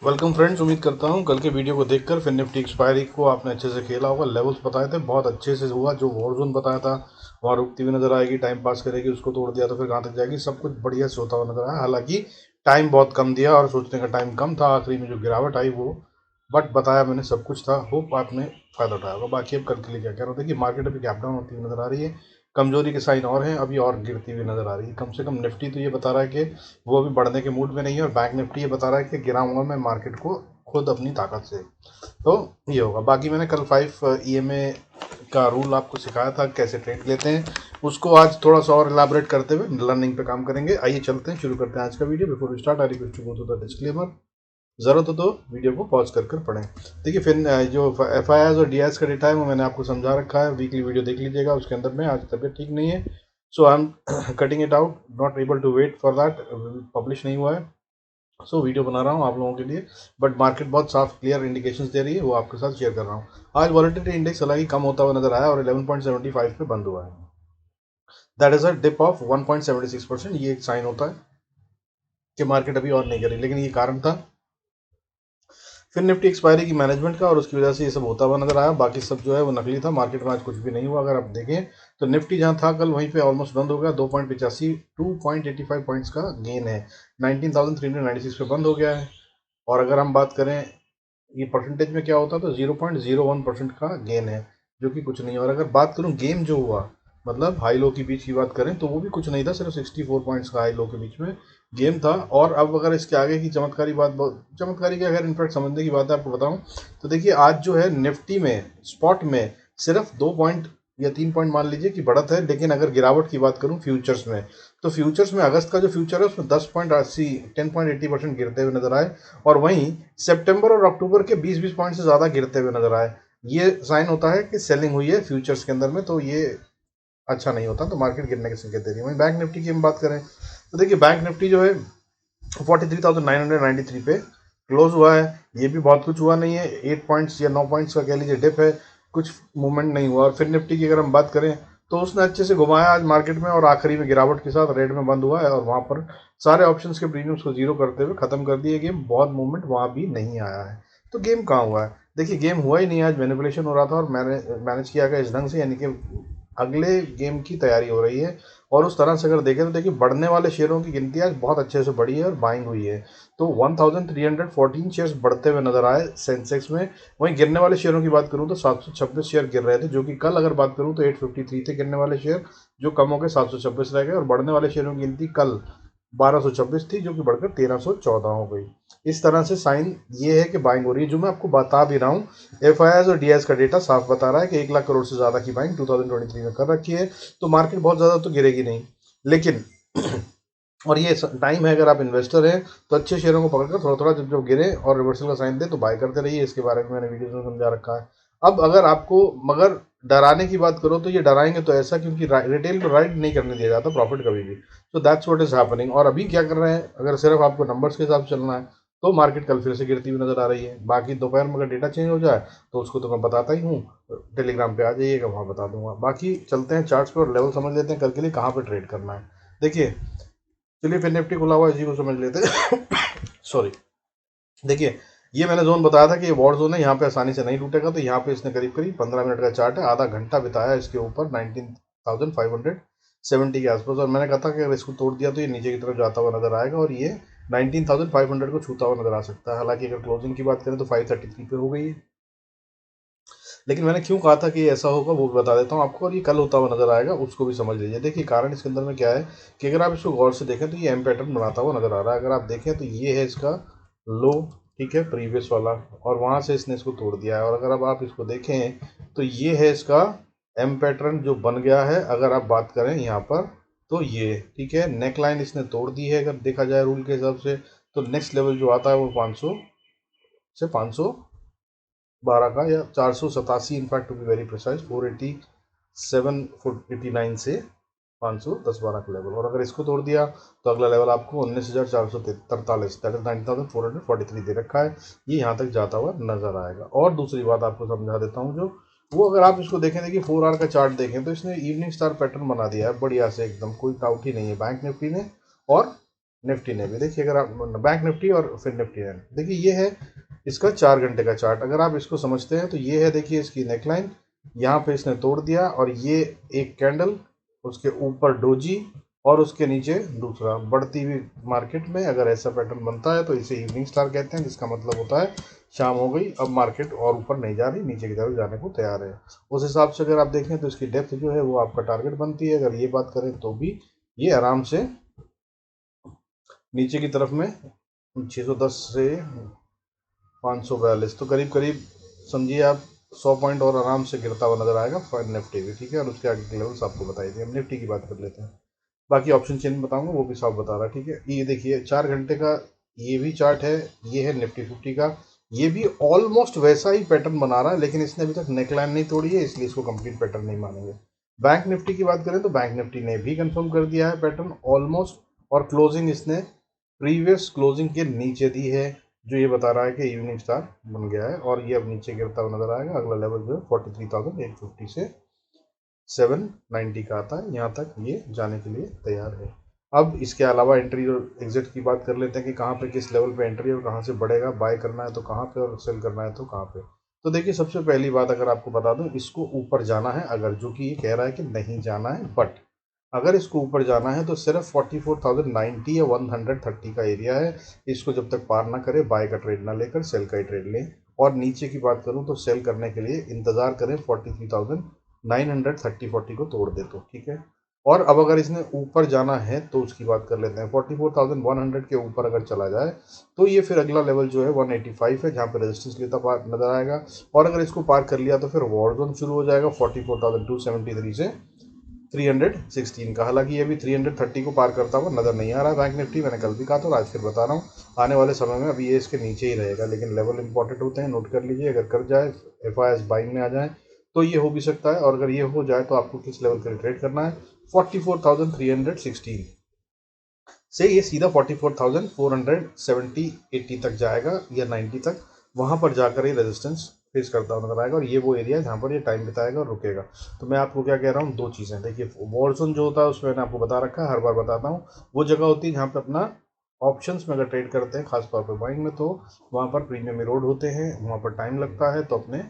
Welcome friends, उम्मीद करता हूँ कल के वीडियो को देखकर फिर निफ्टी एक्सपायरी को आपने अच्छे से खेला होगा। लेवल्स बताए थे बहुत अच्छे से हुआ। जो वॉर जोन बताया था वहाँ रुकती हुई नजर आएगी, टाइम पास करेगी, उसको तोड़ दिया तो फिर कहाँ तक जाएगी, सब कुछ बढ़िया से होता हुआ नजर आया। हालांकि टाइम बहुत कम दिया और सोचने का टाइम कम था, आखिरी में जो गिरावट आई वो, बट बताया मैंने सब कुछ था। होप आपने फायदा उठाया होगा। बाकी अब कल के लिए क्या कह रहा हूँ, देखिए मार्केट अभी गैप डाउन होती हुई नजर आ रही है, कमजोरी के साइन और हैं, अभी और गिरती हुई नजर आ रही है। कम से कम निफ्टी तो ये बता रहा है कि वो अभी बढ़ने के मूड में नहीं है, और बैंक निफ्टी ये बता रहा है कि गिराऊंगा मैं मार्केट को खुद अपनी ताकत से। तो ये होगा। बाकी मैंने कल 5 EMA का रूल आपको सिखाया था कैसे ट्रेड लेते हैं, उसको आज थोड़ा सा और इलाबरेट करते हुए लर्निंग पे काम करेंगे। आइए चलते हैं, शुरू करते हैं आज का video. Before we start I request to go to the disclaimer. जरूरत हो तो वीडियो को पॉज कर पढ़ें। देखिए फिर जो FIIs और DIs का डेटा है वो मैंने आपको समझा रखा है, वीकली वीडियो देख लीजिएगा। उसके अंदर में आज तबीयत ठीक नहीं है, so I am cutting it out, not able to wait for that. Publish नहीं हुआ है, सो वीडियो बना रहा हूँ आप लोगों के लिए। बट मार्केट बहुत साफ क्लियर इंडिकेशंस दे रही है, वो आपके साथ शेयर कर रहा हूँ। आज वॉलेटिलिटी इंडेक्स हालांकि कम होता हुआ नजर आया और 11.75 पे बंद हुआ है। That is a dip of 1.76%। ये एक साइन होता है कि मार्केट अभी और नहीं करी, लेकिन ये कारण था फिर निफ्टी एक्सपायरी की मैनेजमेंट का, और उसकी वजह से ये सब होता हुआ नजर आया। बाकी सब जो है वो नकली था। मार्केट में आज कुछ भी नहीं हुआ। अगर आप देखें तो निफ्टी जहां था कल वहीं पे ऑलमोस्ट बंद हो गया। 2.85 2.85 पॉइंट्स का गेन है, 19,396 पे बंद हो गया है। और अगर हम बात करें ये परसेंटेज में क्या होता है, तो 0.01% का गेन है, जो कि कुछ नहीं है। और अगर बात करूं गेम जो हुआ, मतलब हाई लो के बीच की बात करें, तो वो भी कुछ नहीं था, सिर्फ 64 पॉइंट्स का हाई लो के बीच में गेम था। और अब अगर इसके आगे की चमत्कारी बात, चमत्कारी की अगर इनफैक्ट समझने की बात है आपको बताऊं, तो देखिए आज जो है निफ्टी में स्पॉट में सिर्फ 2 पॉइंट या 3 पॉइंट मान लीजिए कि बढ़त है। लेकिन अगर गिरावट की बात करूं फ्यूचर्स में, तो फ्यूचर्स में अगस्त का जो फ्यूचर है उसमें 10.80 गिरते हुए नजर आए, और वहीं सितंबर और अक्टूबर के 20-20 पॉइंट से ज़्यादा गिरते हुए नजर आए। ये साइन होता है कि सेलिंग हुई है फ्यूचर्स के अंदर में, तो ये अच्छा नहीं होता, तो मार्केट गिरने के संकेत दे रही है। वहीं बैंक निफ्टी की हम बात करें तो देखिए बैंक निफ्टी जो है 43,993 पे क्लोज हुआ है। ये भी बहुत कुछ हुआ नहीं है, 8 पॉइंट्स या 9 पॉइंट्स का कह लीजिए डिप है, कुछ मूवमेंट नहीं हुआ। और फिर निफ्टी की अगर हम बात करें तो उसने अच्छे से घुमाया आज मार्केट में, और आखिरी में गिरावट के साथ रेड में बंद हुआ है, और वहां पर सारे ऑप्शंस के प्रीमियम्स को जीरो करते हुए खत्म कर दिए गेम। बहुत मूवमेंट वहां भी नहीं आया है, तो गेम कहाँ हुआ है? देखिए गेम हुआ ही नहीं। आज मैनिपुलेशन हो रहा था, और मैनेज किया गया इस ढंग से, यानी कि अगले गेम की तैयारी हो रही है। और उस तरह से अगर देखें तो देखिए बढ़ने वाले शेयरों की गिनती आज बहुत अच्छे से बढ़ी है और बाइंग हुई है। तो 1314 शेयर्स बढ़ते हुए नजर आए सेंसेक्स में। वहीं गिरने वाले शेयरों की बात करूं तो 726 शेयर गिर रहे थे, जो कि कल अगर बात करूं तो 853 थे गिरने वाले शेयर, जो कम हो गए 726 रह गए। और बढ़ने वाले शेयरों की गिनती कल 1226 थी, जो कि बढ़कर 1314 हो गई। इस तरह से साइन ये है कि बाइंग हो रही है। जो मैं आपको बता भी रहा हूँ, FIIs और DIs का डेटा साफ बता रहा है कि 1 लाख करोड़ से ज्यादा की बाइंग 2023 में कर रखी है। तो मार्केट बहुत ज्यादा तो गिरेगी नहीं, लेकिन और ये टाइम है, अगर आप इन्वेस्टर हैं तो अच्छे शेयरों को पकड़कर थोड़ा थोड़ा जब जब गिरे और रिवर्सल का साइन दे तो बाय करते रहिए। इसके बारे में मैंने वीडियो में समझा रखा है। अब अगर आपको मगर डराने की बात करो तो ये डराएंगे तो ऐसा, क्योंकि रिटेल को राइड नहीं करने दिया जाता प्रॉफिट कभी भी। तो दैट्स व्हाट इज हैपनिंग। और अभी क्या कर रहे हैं, अगर सिर्फ आपको नंबर्स के हिसाब से चलना है तो मार्केट कल फिर से गिरती हुई नजर आ रही है। बाकी दोपहर में अगर डेटा चेंज हो जाए तो उसको तो मैं बताता ही हूँ, टेलीग्राम पे आ जाइएगा, वहाँ बता दूंगा। बाकी चलते हैं चार्ट्स पे और लेवल समझ लेते हैं कल के लिए कहाँ पे ट्रेड करना है। देखिए चलिए फिर निफ्टी खुला हुआ इसी को समझ लेते हैं। सॉरी। देखिए ये मैंने जोन बताया था कि ये वॉर जोन है, यहाँ पे आसानी से नहीं टूटेगा। तो यहाँ पे इसने करीब करीब 15 मिनट का चार्ट है, आधा घंटा बिताया इसके ऊपर 19,570 के आसपास। और मैंने कहा था कि अगर इसको तोड़ दिया तो ये नीचे की तरफ जाता हुआ नजर आएगा, और ये 19,500 को छूता हुआ नजर आ सकता है। हालांकि अगर क्लोजिंग की बात करें तो 533 पे हो गई है। लेकिन मैंने क्यों कहा था कि ऐसा होगा वो भी बता देता हूँ आपको, और ये कल होता हुआ नजर आएगा, उसको भी समझ लीजिए। देखिए कारण इसके अंदर में क्या है कि अगर आप इसको गौर से देखें तो ये एम पैटर्न बनाता हुआ नजर आ रहा है। अगर आप देखें तो ये है इसका लो, ठीक है, प्रीवियस वाला, और वहां से इसने इसको तोड़ दिया है। और अगर अब आप इसको देखें तो ये है इसका एम पैटर्न जो बन गया है। अगर आप बात करें यहाँ पर तो ये ठीक है, नेक लाइन इसने तोड़ दी है अगर देखा जाए रूल के हिसाब से। तो नेक्स्ट लेवल जो आता है वो 500 से 512 का, या 487, in fact to be very precise 487 से 510-12 का लेवल। और अगर इसको तोड़ दिया तो अगला लेवल आपको 19,443, दैट इज 19,443 दे रखा है। ये यहाँ तक जाता हुआ नजर आएगा। और दूसरी बात आपको समझा देता हूँ, जो वो अगर आप इसको देखें, देखिए 4 आवर का चार्ट देखें तो इसने इवनिंग स्टार पैटर्न बना दिया है बढ़िया से एकदम, कोई डाउट ही नहीं है बैंक निफ्टी ने। और निफ्टी ने भी। देखिए अगर आप बैंक निफ्टी और फिर निफ्टी ने, देखिए ये है इसका 4 घंटे का चार्ट। अगर आप इसको समझते हैं तो ये है, देखिए इसकी नेकलाइन, यहाँ पे इसने तोड़ दिया और ये एक कैंडल, उसके ऊपर डोजी और उसके नीचे दूसरा बढ़ती हुई मार्केट में। अगर ऐसा पैटर्न बनता है तो इसे इवनिंग स्टार कहते हैं, जिसका मतलब होता है शाम हो गई, अब मार्केट और ऊपर नहीं जा रही, नीचे की तरफ जाने को तैयार है। उस हिसाब से अगर आप देखें तो इसकी डेप्थ जो है वो आपका टारगेट बनती है। अगर ये बात करें तो भी ये आराम से नीचे की तरफ में 610 से 542, तो करीब करीब समझिए आप 100 पॉइंट और आराम से गिरता हुआ नजर आएगा निफ्टी भी, ठीक है। और उसके आगे के लेवल्स आपको बताई दिए। हम निफ्टी की बात कर लेते हैं, बाकी ऑप्शन चेन बताऊंगा वो भी साफ बता रहा है, ठीक है। ये देखिए 4 घंटे का ये भी चार्ट है, ये है निफ्टी 50 का। ये भी ऑलमोस्ट वैसा ही पैटर्न बना रहा है, लेकिन इसने अभी तक नेकलाइन नहीं तोड़ी है, इसलिए इसको कंप्लीट पैटर्न नहीं मानेंगे। बैंक निफ्टी की बात करें तो बैंक निफ्टी ने भी कंफर्म कर दिया है पैटर्न ऑलमोस्ट, और क्लोजिंग इसने प्रीवियस क्लोजिंग के नीचे दी है, जो ये बता रहा है कि इवनिंग स्टार बन गया है। और ये अब नीचे गिरता हुआ नजर आएगा। अगला लेवल जो है 43,850 से 790 का आता है, यहाँ तक ये जाने के लिए तैयार है। अब इसके अलावा एंट्री और एग्जिट की बात कर लेते हैं कि कहाँ पे किस लेवल पे एंट्री और कहाँ से बढ़ेगा, बाय करना है तो कहाँ पे और सेल करना है तो कहाँ पे। तो देखिए सबसे पहली बात अगर आपको बता दूं, इसको ऊपर जाना है अगर, जो कि ये कह रहा है कि नहीं जाना है, बट अगर इसको ऊपर जाना है तो सिर्फ 44,090 या 130 का एरिया है। इसको जब तक पार ना करे बाय का ट्रेड ना लेकर सेल का ही ट्रेड लें। और नीचे की बात करूं तो सेल करने के लिए इंतजार करें 43,930 40 को तोड़ दे तो, ठीक है। और अब अगर इसने ऊपर जाना है तो उसकी बात कर लेते हैं। 44,100 के ऊपर अगर चला जाए तो ये फिर अगला लेवल जो है 185 है, जहाँ पे रेजिस्टेंस लेता पार नजर आएगा। और अगर इसको पार कर लिया तो फिर वॉर जोन शुरू हो जाएगा 44,273 से 316 का। हालांकि ये भी 330 को पार करता हुआ नजर नहीं आ रहा है बैंक निफ्टी, मैंने कल भी कहा था और आज फिर बता रहा हूँ। आने वाले समय में अभी ये इसके नीचे ही रहेगा, लेकिन लेवल इंपॉर्टेंट होते हैं, नोट कर लीजिए। अगर कर जाए एफ बाइंग में आ जाए तो ये हो भी सकता है, और अगर ये हो जाए तो आपको किस लेवल के लिए ट्रेड करना है, 44,316 से ये सीधा 44,470 80 तक जाएगा या 90 तक। वहां पर जाकर ही रेजिस्टेंस फेस करता हुआ नजर आएगा, और ये वो एरिया है जहाँ पर ये टाइम बिताएगा और रुकेगा। तो मैं आपको क्या कह रहा हूँ, दो चीज़ें देखिए। वॉर जोन जो होता है उसमें मैंने आपको बता रखा है, हर बार बताता हूँ, वो जगह होती है जहाँ पे अपना ऑप्शंस में अगर ट्रेड करते हैं, खासतौर पर बाइंग में, तो वहाँ पर प्रीमियम इरोड होते हैं, वहाँ पर टाइम लगता है, तो अपने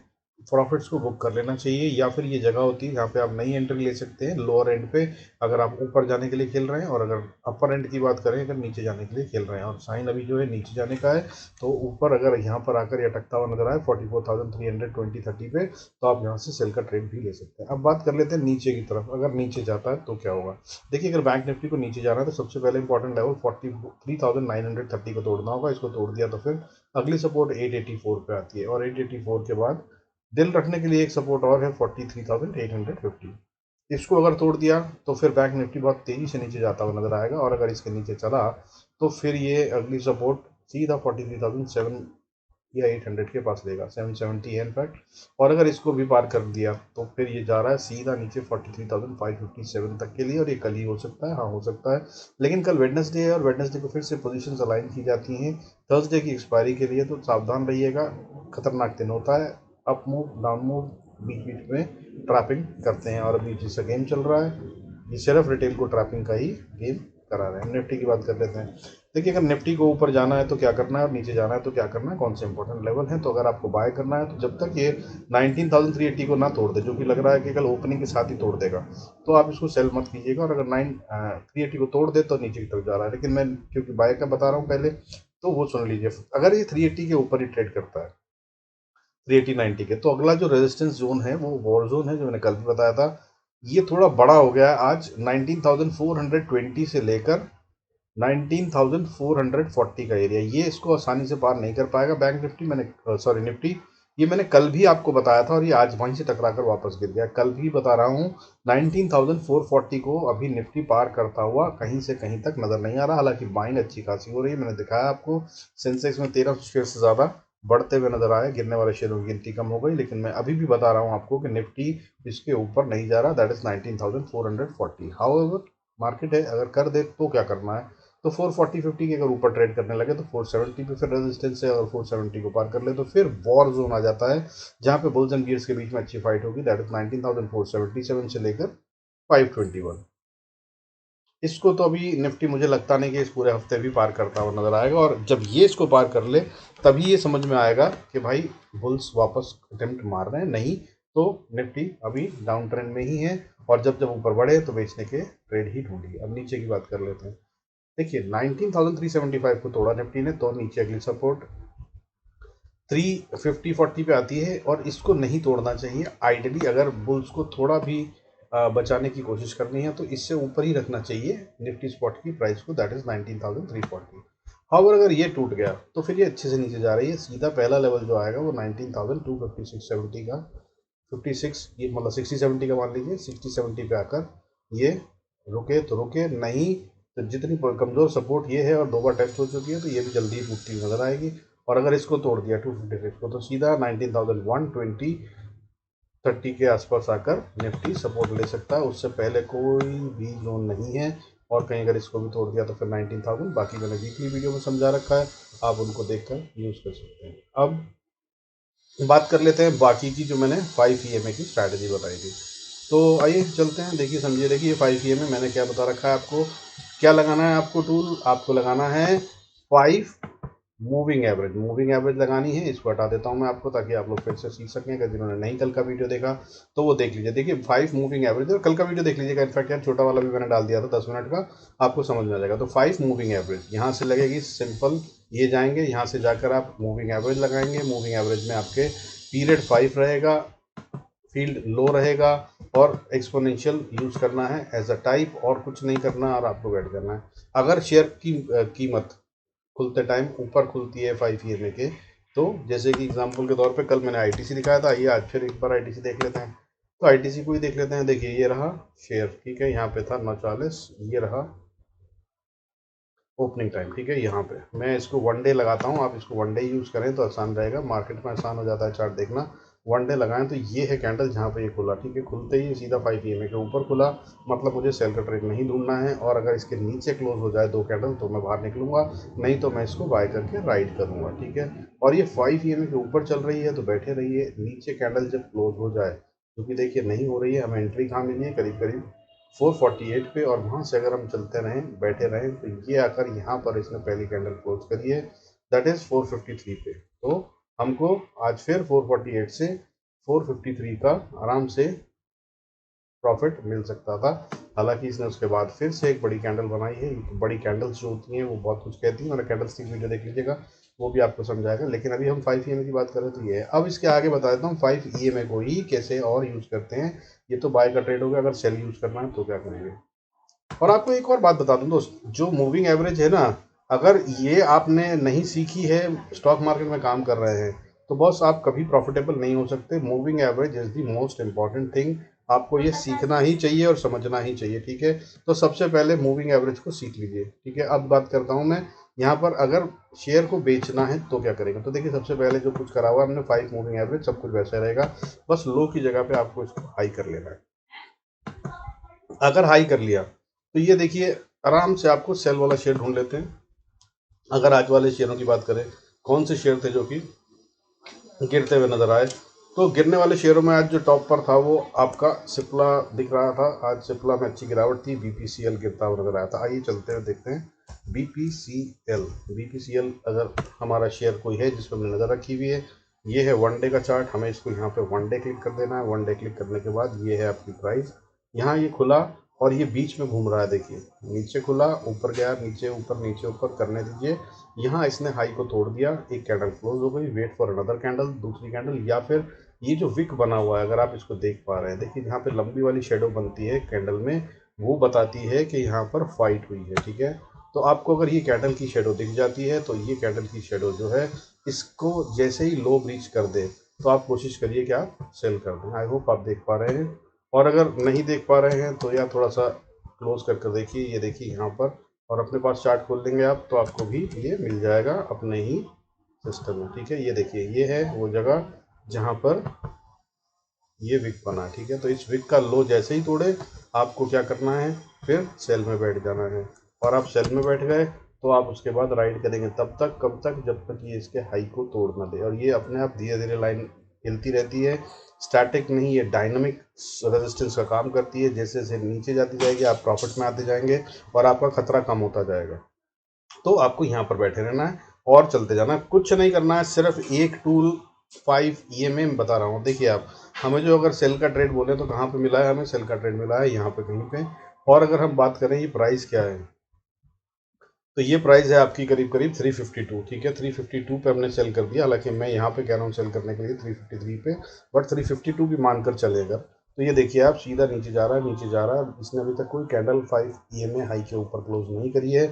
प्रॉफिट्स को बुक कर लेना चाहिए। या फिर ये जगह होती है जहाँ पे आप नई एंट्री ले सकते हैं लोअर एंड पे, अगर आप ऊपर जाने के लिए खेल रहे हैं। और अगर अपर एंड की बात करें, अगर नीचे जाने के लिए खेल रहे हैं, और साइन अभी जो है नीचे जाने का है, तो ऊपर अगर यहाँ पर आकर ये अटकता हुआ नजर आए 44,320 30 पे, तो आप यहाँ से सेल का ट्रेड भी ले सकते हैं। अब बात कर लेते हैं नीचे की तरफ, अगर नीचे जाता है तो क्या होगा। देखिए अगर बैंक निफ्टी को नीचे जाना है तो सबसे पहले इंपॉर्टेंट लेवल 43,930 को तोड़ना होगा। इसको तोड़ दिया तो फिर अगली सपोर्ट 884 पे आती है, और 884 के बाद दिल रखने के लिए एक सपोर्ट और है 43,850। इसको अगर तोड़ दिया तो फिर बैंक निफ्टी बहुत तेजी से नीचे जाता हुआ नजर आएगा, और अगर इसके नीचे चला तो फिर ये अगली सपोर्ट सीधा 43,700 या 800 के पास लेगा, 770 है इनफैक्ट। और अगर इसको भी पार कर दिया तो फिर ये जा रहा है सीधा नीचे 43,557 तक के लिए, और ये कल ही हो सकता है, हाँ हो सकता है। लेकिन कल वेडनेसडे है, और वेडनेसडे को फिर से पोजीशंस अलाइन की जाती हैं थर्सडे की एक्सपायरी के लिए, तो सावधान रहिएगा। खतरनाक दिन होता है, अप मूव डाउन मूव बीच बीच में ट्रैपिंग करते हैं, और अभी जिसका गेम चल रहा है ये सिर्फ रिटेल को ट्रैपिंग का ही गेम करा रहे हैं। निफ्टी की बात कर लेते हैं। देखिए अगर निफ्टी को ऊपर जाना है तो क्या करना है, और नीचे जाना है तो क्या करना है, कौन से इंपॉर्टेंट लेवल है। तो अगर आपको बाय करना है तो जब तक ये 19,380 को ना तोड़ दे, जो कि लग रहा है कि कल ओपनिंग के साथ ही तोड़ देगा, तो आप इसको सेल मत कीजिएगा। और अगर 9,380 को तोड़ दे तो नीचे की तरफ जा रहा है, लेकिन मैं क्योंकि बाय का बता रहा हूँ पहले, तो वो सुन लीजिए। अगर ये 380 के ऊपर ही ट्रेड करता है 380 90 के, तो अगला जो रेजिस्टेंस जोन है वो वॉर जोन है, जो मैंने कल भी बताया था। ये थोड़ा बड़ा हो गया है आज, 19,420 से लेकर 19,440 का एरिया, ये इसको आसानी से पार नहीं कर पाएगा बैंक निफ्टी। मैंने सॉरी निफ्टी, ये मैंने कल भी आपको बताया था, और ये आज वहीं से टकरा कर वापस गिर गया। कल भी बता रहा हूँ 19,440 को अभी निफ्टी पार करता हुआ कहीं से कहीं तक नजर नहीं आ रहा। हालांकि बाइंग अच्छी खासी हो रही है, मैंने दिखाया आपको। सेंसेक्स में 13 शेयर से ज्यादा बढ़ते हुए नजर आए, गिरने वाले शेयरों की गिनती कम हो गई। लेकिन मैं अभी भी बता रहा हूँ आपको कि निफ्टी इसके ऊपर नहीं जा रहा, दैट इज 19,440। हाउएवर मार्केट है, अगर कर दे तो क्या करना है, तो 440-50 के अगर ऊपर ट्रेड करने लगे तो 470 पे फिर रेजिस्टेंस है। अगर 470 को पार कर ले तो फिर वॉर जोन आ जाता है, जहां पे बुल्स एंड बियर्स के बीच में अच्छी फाइट होगी, दैट इज 19,477 से लेकर 521। इसको तो अभी निफ्टी मुझे लगता नहीं कि इस पूरे हफ्ते भी पार करता हुआ नज़र आएगा, और जब ये इसको पार कर ले तभी ये समझ में आएगा कि भाई बुल्स वापस अटेम्प्ट मार रहे हैं। नहीं तो निफ्टी अभी डाउन ट्रेंड में ही है, और जब जब ऊपर बढ़े तो बेचने के ट्रेड ही ढूंढिए। अब नीचे की बात कर लेते हैं। देखिए 19,375 को तोड़ा निफ्टी ने, तो नीचे अगली सपोर्ट 350-40 पे आती है, और इसको नहीं तोड़ना चाहिए। आइडियली अगर बुल्स को थोड़ा भी बचाने की कोशिश करनी है तो इससे ऊपर ही रखना चाहिए निफ्टी स्पॉट की प्राइस को, दैट इज 19,340। हाउएवर अगर ये टूट गया तो फिर ये अच्छे से नीचे जा रही है। सीधा पहला लेवल जो आएगा वो 19,256.70 का, 56 ये मतलब 60-70 का मान लीजिए, 60-70 पे आकर ये रुके तो रुके, नहीं तो जितनी कमज़ोर सपोर्ट ये है और 2 बार टेस्ट हो चुकी है तो ये भी जल्दी ही टूटती हुई नजर आएगी। और अगर इसको तोड़ दिया 256 को तो सीधा 19,120-30 के आसपास आकर निफ्टी सपोर्ट ले सकता है। उससे पहले कोई भी जोन नहीं है, और कहीं अगर इसको भी तोड़ दिया तो फिर 19,000। बाकी मैंने वीकली वीडियो में समझा रखा है, आप उनको देखकर यूज़ कर सकते हैं। अब बात कर लेते हैं बाकी की, जो मैंने 5 EMA की स्ट्रैटेजी बताई थी। तो आइए चलते हैं, देखिए समझिए। देखिए ये 5 EMA मैंने क्या बता रखा है आपको। क्या लगाना है आपको टूल, आपको लगाना है 5 मूविंग एवरेज लगानी है। इसको हटा देता हूं मैं आपको, ताकि आप लोग फिर से सीख सकें। अगर जिन्होंने नहीं कल का वीडियो देखा तो वो देख लीजिए। देखिए 5 मूविंग एवरेज, और कल का वीडियो देख लीजिएगा। इनफैक्ट यार छोटा वाला भी मैंने डाल दिया था 10 मिनट का, आपको समझ में आ जाएगा। तो 5 मूविंग एवरेज यहाँ से लगेगी सिंपल, ये जाएंगे, यहाँ से जाकर आप मूविंग एवरेज लगाएंगे। मूविंग एवरेज में आपके पीरियड 5 रहेगा, फील्ड लो रहेगा, और एक्सपोनेंशियल यूज करना है एज अ टाइप, और कुछ नहीं करना, और आपको वेट करना है। अगर शेयर की कीमत खुलते टाइम ऊपर खुलती है 5 EMA के, तो जैसे कि एग्जांपल के तौर पे कल मैंने ITC दिखाया था, ये आज फिर एक बार ITC देख लेते हैं। तो ITC को ही देख लेते हैं। देखिए ये रहा शेयर, ठीक है, यहाँ पे था 940, ये रहा ओपनिंग टाइम, ठीक है। यहाँ पे मैं इसको 1 डे लगाता हूँ, आप इसको 1 डे यूज़ करें तो आसान रहेगा। मार्केट में आसान हो जाता है चार्ट देखना। 1 डे लगाएं तो ये है कैंडल जहाँ पे ये खुला, ठीक है। खुलते ही सीधा 5 EMA के ऊपर खुला, मतलब मुझे सेल का ट्रेड नहीं ढूंढना है। और अगर इसके नीचे क्लोज हो जाए 2 कैंडल तो मैं बाहर निकलूंगा, नहीं तो मैं इसको बाय करके राइड करूंगा, ठीक है। और ये 5 EMA के ऊपर चल रही है तो बैठे रहिए। नीचे कैंडल जब क्लोज हो जाए, क्योंकि देखिए नहीं हो रही है, हमें एंट्री कहाँ मिली है, करीब करीब 448 पे, और वहाँ से अगर हम चलते रहें बैठे रहें तो ये आकर यहाँ पर इसने पहली कैंडल क्लोज करी है, दैट इज़ 453 पे। तो हमको आज फिर 448 से 453 का आराम से प्रॉफिट मिल सकता था। हालांकि इसने उसके बाद फिर से एक बड़ी कैंडल बनाई है। बड़ी कैंडल्स जो होती हैं वो बहुत कुछ कहती हैं, मैंने कैंडल स्टिक वीडियो देख लीजिएगा, वो भी आपको समझाएगा। लेकिन अभी हम 5 EMA की बात करें तो ये है। अब इसके आगे बता देता हूँ 5 EMA को ही कैसे और यूज़ करते हैं। ये तो बाय का ट्रेड हो गया, अगर सेल यूज़ करना है तो क्या करेंगे। और आपको एक और बात बता दूं दोस्त, जो मूविंग एवरेज है ना, अगर ये आपने नहीं सीखी है, स्टॉक मार्केट में काम कर रहे हैं, तो बॉस आप कभी प्रॉफिटेबल नहीं हो सकते। Moving average is the most important thing, आपको ये सीखना ही चाहिए और समझना ही चाहिए, ठीक है। तो सबसे पहले मूविंग एवरेज को सीख लीजिए, ठीक है। अब बात करता हूँ मैं यहाँ पर, अगर शेयर को बेचना है तो क्या करेंगे। तो देखिए सबसे पहले जो कुछ करा हुआ है हमने 5 मूविंग एवरेज, सब कुछ वैसा रहेगा, बस लो की जगह पे आपको इसको हाई कर लेना है। अगर हाई कर लिया तो ये देखिए आराम से आपको सेल वाला शेयर ढूंढ लेते हैं। अगर आज वाले शेयरों की बात करें, कौन से शेयर थे जो कि गिरते हुए नजर आए, तो गिरने वाले शेयरों में आज जो टॉप पर था वो आपका सिप्ला दिख रहा था। आज सिप्ला में अच्छी गिरावट थी। BPCL गिरता हुआ नजर आया था। आइए चलते हुए देखते हैं BPCL अगर हमारा शेयर कोई है जिस पर हमने नज़र रखी हुई है, ये है 1 डे का चार्ट। हमें इसको यहाँ पे 1 डे क्लिक कर देना है। 1 डे क्लिक करने के बाद ये है आपकी प्राइस, यहाँ ये खुला और ये बीच में घूम रहा है। देखिए नीचे खुला, ऊपर गया, नीचे ऊपर करने दीजिए। यहाँ इसने हाई को तोड़ दिया, एक कैंडल क्लोज हो गई, वेट फॉर अनदर कैंडल, दूसरी कैंडल, या फिर ये जो विक बना हुआ है अगर आप इसको देख पा रहे हैं, देखिए यहाँ पे लंबी वाली शेडो बनती है कैंडल में, वो बताती है कि यहाँ पर फाइट हुई है, ठीक है। तो आपको अगर ये कैंडल की शेडो दिख जाती है तो ये कैंडल की शेडो जो है, इसको जैसे ही लो ब्रीच कर दे तो आप कोशिश करिए कि आप सेल कर दें। आई होप आप देख पा रहे हैं। और अगर नहीं देख पा रहे हैं तो या थोड़ा सा क्लोज करके देखिए, ये देखिए यहाँ पर, और अपने पास चार्ट खोल देंगे आप तो आपको भी ये मिल जाएगा अपने ही सिस्टम में, ठीक है। ये देखिए ये है वो जगह जहाँ पर ये विक बना है, ठीक है। तो इस विक का लो जैसे ही तोड़े आपको क्या करना है, फिर सेल में बैठ जाना है। और आप सेल में बैठ गए तो आप उसके बाद राइड करेंगे तब तक, कब तक, जब तक ये इसके हाई को तोड़ ना दे। और ये अपने आप धीरे धीरे लाइन हिलती रहती है, स्टैटिक नहीं, ये डायनामिक रेजिस्टेंस का काम करती है। जैसे जैसे नीचे जाती जाएगी आप प्रॉफिट में आते जाएंगे और आपका खतरा कम होता जाएगा। तो आपको यहाँ पर बैठे रहना है और चलते जाना है, कुछ नहीं करना है, सिर्फ एक टूल 5 EMA में बता रहा हूँ। देखिए आप, हमें जो अगर सेल का ट्रेड बोले तो कहाँ पे मिला है, हमें सेल का ट्रेड मिला है यहाँ पे कहीं पे। और अगर हम बात करें ये प्राइस क्या है, तो ये प्राइस है आपकी करीब करीब 352, ठीक है। 352 पे हमने सेल कर दिया, हालांकि मैं यहाँ पे कह रहा हूँ सेल करने के लिए 353 पे, बट 352 भी मानकर चलेगा। तो ये देखिए आप, सीधा नीचे जा रहा है, नीचे जा रहा है, इसने अभी तक कोई कैंडल 5 EMA हाई के ऊपर क्लोज नहीं करी है।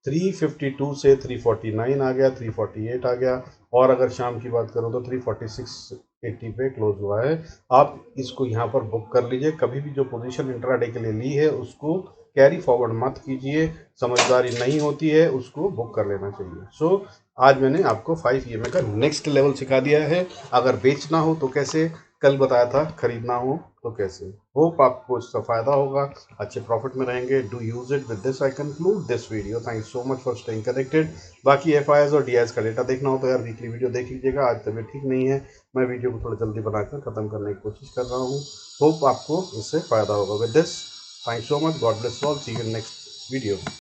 352 से 349 आ गया, 348 आ गया, और अगर शाम की बात करूँ तो 346.80 पे क्लोज हुआ है। आप इसको यहाँ पर बुक कर लीजिए। कभी भी जो पोजीशन इंट्राडे के लिए ली है उसको कैरी फॉरवर्ड मत कीजिए, समझदारी नहीं होती है, उसको बुक कर लेना चाहिए। सो आज मैंने आपको 5 EMA का नेक्स्ट लेवल सिखा दिया है। अगर बेचना हो तो कैसे, कल बताया था खरीदना हो तो कैसे। होप आपको इसका फायदा होगा, अच्छे प्रॉफिट में रहेंगे। Do use it. With this I conclude this video. Thank you so much for staying connected. बाकी FIs और DIs का डेटा देखना हो तो यार वीकली वीडियो देख लीजिएगा। आज तबीयत ठीक नहीं है, मैं वीडियो को थोड़ा जल्दी बनाकर खत्म करने की कोशिश कर रहा हूँ। होप आपको इससे फायदा होगा। With this, thanks so much. God bless all. See you in next video.